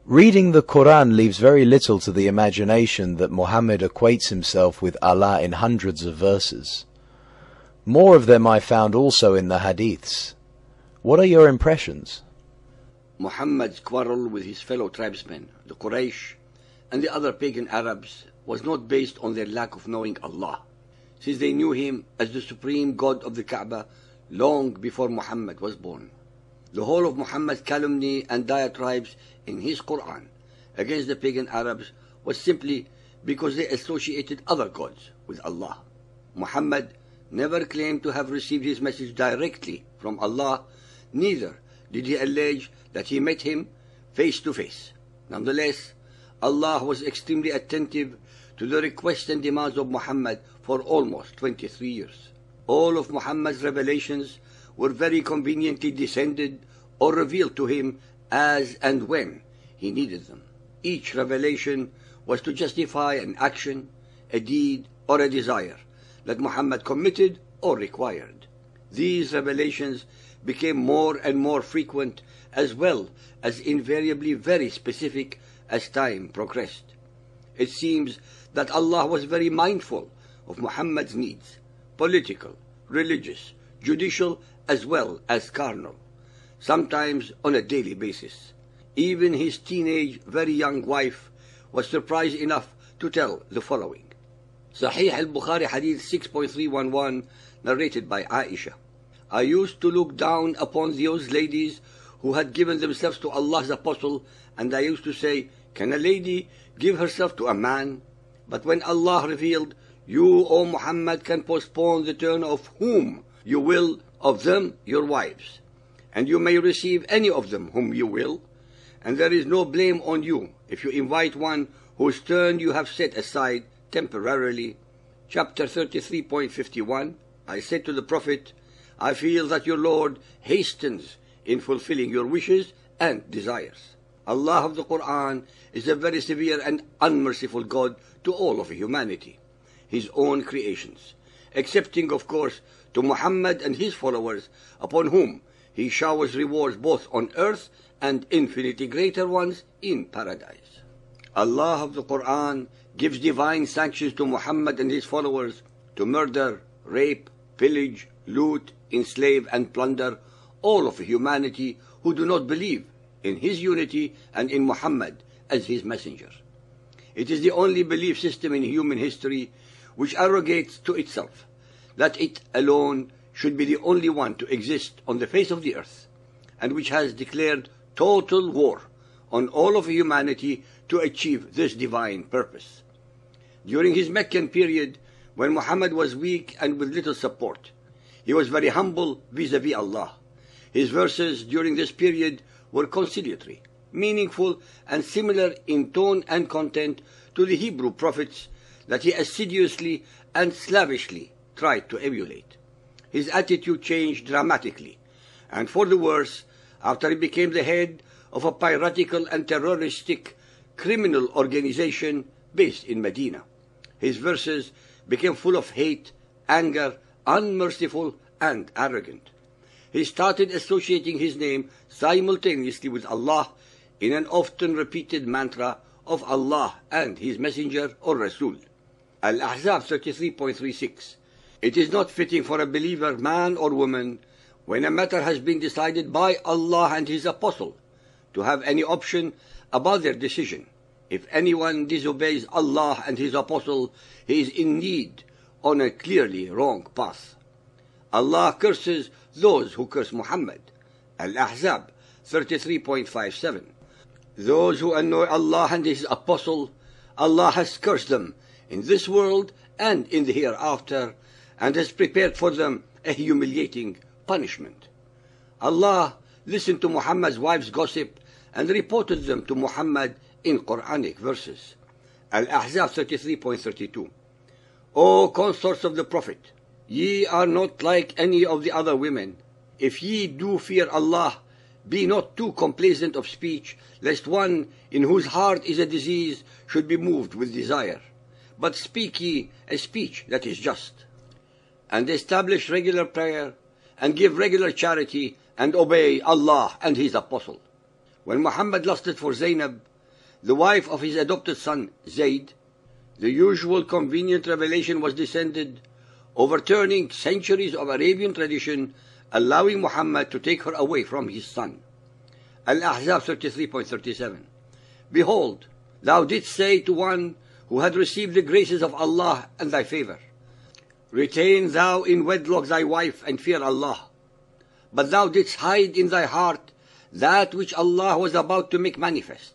Reading the Quran leaves very little to the imagination that Muhammad equates himself with Allah in hundreds of verses. More of them I found also in the Hadiths. What are your impressions? Muhammad's quarrel with his fellow tribesmen, the Quraysh, and the other pagan Arabs was not based on their lack of knowing Allah, since they knew him as the supreme God of the Kaaba long before Muhammad was born. The whole of Muhammad's calumny and diatribes in his Quran against the pagan Arabs was simply because they associated other gods with Allah. Muhammad never claimed to have received his message directly from Allah, neither did he allege that he met him face to face. Nonetheless, Allah was extremely attentive to the requests and demands of Muhammad for almost 23 years. All of Muhammad's revelations were very conveniently descended or revealed to him as and when he needed them. Each revelation was to justify an action, a deed, or a desire that Muhammad committed or required. These revelations became more and more frequent, as well as invariably very specific as time progressed. It seems that Allah was very mindful of Muhammad's needs, political, religious, judicial, as well as carnal, sometimes on a daily basis. Even his teenage, very young wife was surprised enough to tell the following. Sahih al-Bukhari Hadith 6.311, narrated by Aisha. I used to look down upon those ladies who had given themselves to Allah's apostle, and I used to say, can a lady give herself to a man? But when Allah revealed, you, O Muhammad, can postpone the turn of whom you will of them, your wives, and you may receive any of them whom you will, and there is no blame on you if you invite one whose turn you have set aside temporarily. Chapter 33.51. I said to the Prophet, I feel that your Lord hastens in fulfilling your wishes and desires. Allah of the Quran is a very severe and unmerciful God to all of humanity, his own creations, excepting, of course, to Muhammad and his followers, upon whom he showers rewards both on earth and infinitely greater ones in paradise. Allah of the Quran gives divine sanctions to Muhammad and his followers to murder, rape, pillage, loot, enslave and plunder all of humanity who do not believe in his unity and in Muhammad as his messenger. It is the only belief system in human history which arrogates to itself that it alone should be the only one to exist on the face of the earth, and which has declared total war on all of humanity to achieve this divine purpose. During his Meccan period, when Muhammad was weak and with little support, he was very humble vis-à-vis Allah. His verses during this period were conciliatory, meaningful, and similar in tone and content to the Hebrew prophets that he assiduously and slavishly tried to emulate. His attitude changed dramatically, and for the worse, after he became the head of a piratical and terroristic criminal organization based in Medina. His verses became full of hate, anger, unmerciful, and arrogant. He started associating his name simultaneously with Allah in an often repeated mantra of Allah and his messenger or Rasul. Al-Ahzab 33.36. It is not fitting for a believer, man or woman, when a matter has been decided by Allah and his apostle, to have any option about their decision. If anyone disobeys Allah and his apostle, he is indeed on a clearly wrong path. Allah curses those who curse Muhammad. Al-Ahzab 33.57. Those who annoy Allah and his apostle, Allah has cursed them in this world and in the hereafter, and has prepared for them a humiliating punishment. Allah listened to Muhammad's wife's gossip and reported them to Muhammad in Quranic verses. Al-Ahzab 33.32. O consorts of the Prophet, ye are not like any of the other women. If ye do fear Allah, be not too complacent of speech, lest one in whose heart is a disease should be moved with desire. But speak ye a speech that is just, and establish regular prayer, and give regular charity, and obey Allah and his apostle. When Muhammad lusted for Zainab, the wife of his adopted son Zayd, the usual convenient revelation was descended, overturning centuries of Arabian tradition, allowing Muhammad to take her away from his son. Al-Ahzab 33.37. Behold, thou didst say to one who had received the graces of Allah and thy favor, retain thou in wedlock thy wife and fear Allah. But thou didst hide in thy heart that which Allah was about to make manifest.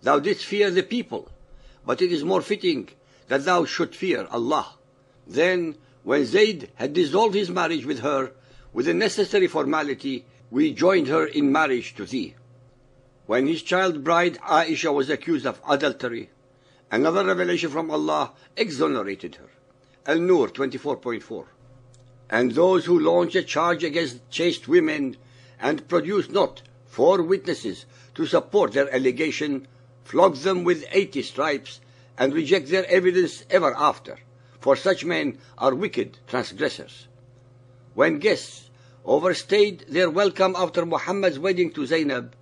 Thou didst fear the people, but it is more fitting that thou should fear Allah. Then, when Zayd had dissolved his marriage with her, with the necessary formality, we joined her in marriage to thee. When his child bride Aisha was accused of adultery, another revelation from Allah exonerated her. Al-Nur 24.4. And those who launch a charge against chaste women and produce not 4 witnesses to support their allegation, flog them with 80 stripes and reject their evidence ever after, for such men are wicked transgressors. When guests overstayed their welcome after Muhammad's wedding to Zainab,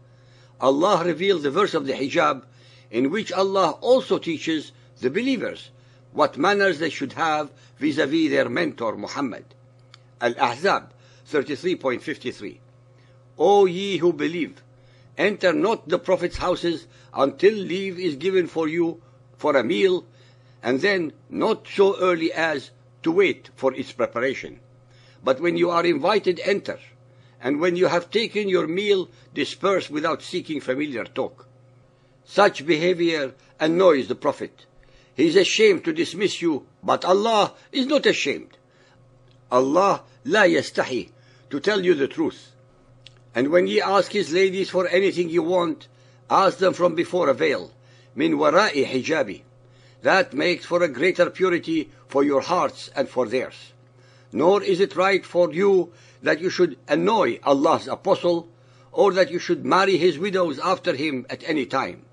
Allah revealed the verse of the hijab, in which Allah also teaches the believers what manners they should have vis-à-vis their mentor Muhammad. Al-Ahzab 33.53. O ye who believe, enter not the Prophet's houses until leave is given for you for a meal, and then not so early as to wait for its preparation. But when you are invited, enter, and when you have taken your meal, disperse without seeking familiar talk. Such behavior annoys the Prophet. He is ashamed to dismiss you, but Allah is not ashamed. Allah la yastahi, to tell you the truth. And when ye ask his ladies for anything you want, ask them from before a veil, min wara'i hijabi. That makes for a greater purity for your hearts and for theirs. Nor is it right for you that you should annoy Allah's apostle, or that you should marry his widows after him at any time.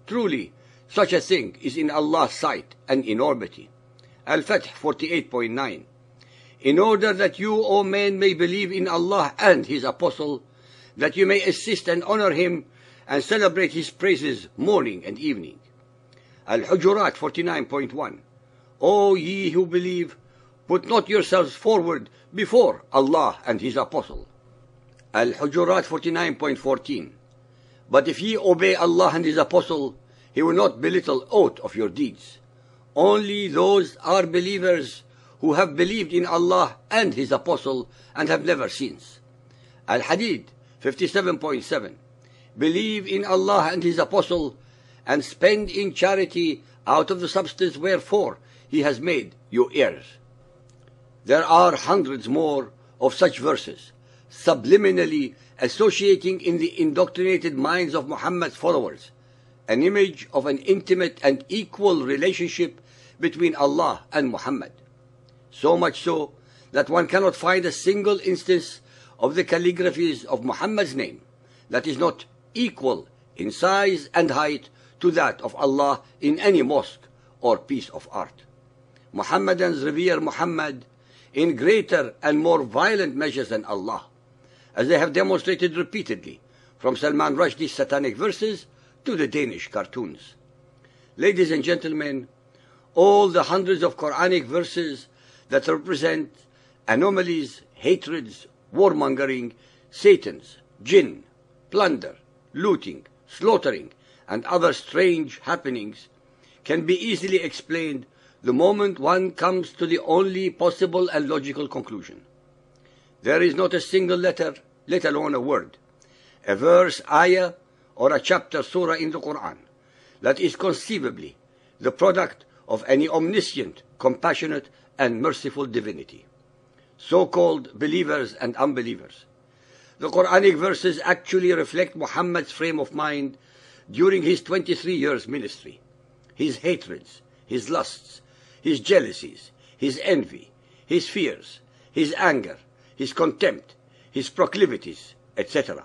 Truly, such a thing is in Allah's sight an enormity. Al-Fath 48.9. In order that you, O men, may believe in Allah and his apostle, that you may assist and honor him and celebrate his praises morning and evening. Al-Hujurat 49.1. O ye who believe, put not yourselves forward before Allah and his apostle. Al-Hujurat 49.14. But if ye obey Allah and his apostle, he will not belittle aught of your deeds. Only those are believers who have believed in Allah and his apostle and have never sinned. Al-Hadid 57.7. Believe in Allah and his apostle, and spend in charity out of the substance wherefore he has made you heirs. There are hundreds more of such verses, subliminally associating in the indoctrinated minds of Muhammad's followers an image of an intimate and equal relationship between Allah and Muhammad. So much so that one cannot find a single instance of the calligraphies of Muhammad's name that is not equal in size and height to that of Allah in any mosque or piece of art. Muhammadans revere Muhammad in greater and more violent measures than Allah, as they have demonstrated repeatedly, from Salman Rushdie's satanic verses to the Danish cartoons. Ladies and gentlemen, all the hundreds of Quranic verses that represent anomalies, hatreds, warmongering, satans, jinn, plunder, looting, slaughtering, and other strange happenings can be easily explained the moment one comes to the only possible and logical conclusion. There is not a single letter, let alone a word, a verse, ayah, or a chapter, surah in the Quran, that is conceivably the product of any omniscient, compassionate, and merciful divinity. So-called believers and unbelievers. The Quranic verses actually reflect Muhammad's frame of mind during his 23 years ministry, his hatreds, his lusts, his jealousies, his envy, his fears, his anger, his contempt, his proclivities, etc.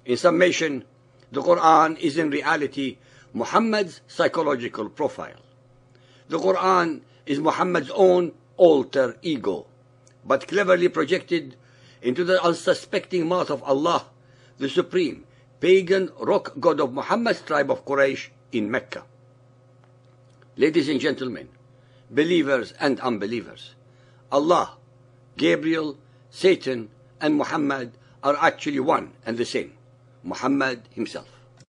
In summation, the Quran is in reality Muhammad's psychological profile. The Quran is Muhammad's own alter ego, but cleverly projected into the unsuspecting mouth of Allah, the supreme pagan rock god of Muhammad's tribe of Quraysh, in Mecca. Ladies and gentlemen, believers and unbelievers, Allah, Gabriel, Satan, and Muhammad are actually one and the same, Muhammad himself.